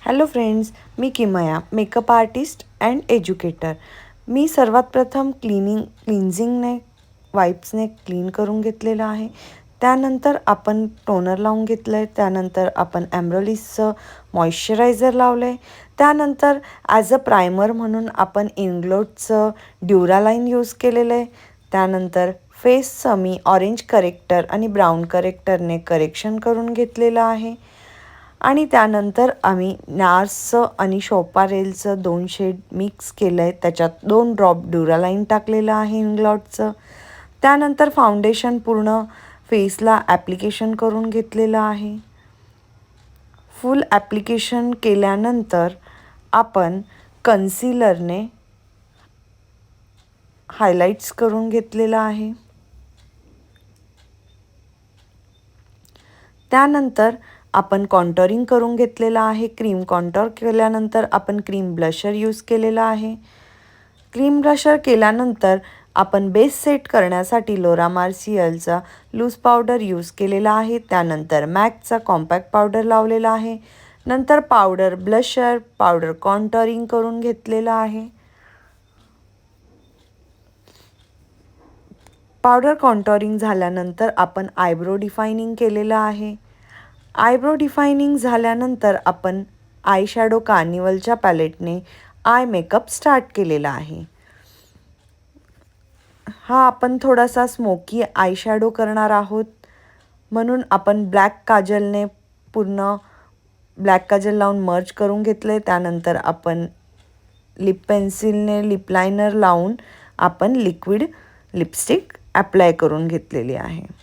Hello friends, मी किमया, makeup artist and educator. मी सर्वात प्रथम क्लिन्झिंगने वाईप्सने क्लीन करून घेतलेलं आहे. त्यानंतर आपण टोनर लावून घेतलं आहे. त्यानंतर आपण ॲम्ब्रोलिसचं मॉइश्चरायझर लावलं आहे. त्यानंतर ॲज अ प्रायमर म्हणून आपण इंग्लोटचं ड्युरालाईन यूज केलेलं आहे. त्यानंतर फेसचं मी ऑरेंज करेक्टर आणि ब्राऊन करेक्टरने करेक्शन करून घेतलेलं आहे. आणि त्यानंतर आम्ही नार्सचं आणि शोपारेलचं 2 शेड मिक्स केलं आहे. त्याच्यात 2 ड्रॉप ड्युरालाईन टाकलेलं आहे इंग्लॉटचं. त्यानंतर फाउंडेशन पूर्ण फेसला ॲप्लिकेशन करून घेतलेलं आहे. फुल ॲप्लिकेशन केल्यानंतर आपण कन्सिलरने हायलाईट्स करून घेतलेलं आहे. त्यानंतर आपण कॉन्टोरिंग करून घेतलेलं आहे. क्रीम कॉन्टोर केल्यानंतर आपण क्रीम ब्लशर यूज केलेला आहे. क्रीम ब्लशर केल्यानंतर आपण बेस सेट करण्यासाठी लोरा मार्सियलचा लूज पावडर यूज केलेला आहे. त्यानंतर मॅकचा कॉम्पॅक्ट पावडर लावलेला आहे. नंतर पावडर ब्लशर, पावडर कॉन्टोरिंग करून घेतलेलं आहे. पावडर कॉन्टोरिंग झाल्यानंतर आपण आयब्रो डिफायनिंग केलेलं आहे. आयब्रो डिफायनिंग झाल्यानंतर आपण आय शॅडो कार्निवलच्या पॅलेटने आय मेकअप स्टार्ट केलेला आहे. हा आपण थोडासा स्मोकी आय शॅडो करणार आहोत, म्हणून आपण ब्लॅक काजलने पूर्ण ब्लॅक काजल लावून मर्ज करून घेतले. त्यानंतर आपण लिप पेन्सिलने लिप लायनर लावून आपण लिक्विड लिपस्टिक ॲप्लाय करून घेतलेली आहे.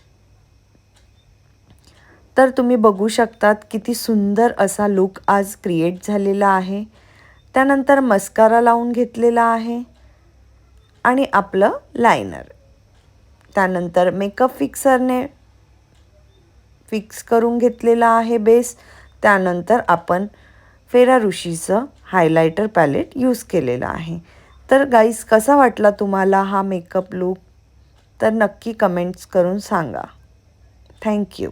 तर तुम्ही बघू शकतात किती सुंदर असा लुक आज क्रिएट झालेला आहे. त्यानंतर मस्कारा लावून घेतलेला आहे आणि आपलं लायनर. त्यानंतर मेकअप फिक्सरने फिक्स करून घेतलेला आहे बेस. त्यानंतर आपण फेरारुशीचं हायलायटर पॅलेट यूज केलेलं आहे. तर गाईज, कसा वाटला तुम्हाला हा मेकअप लुक? तर नक्की कमेंट्स करून सांगा. थँक्यू.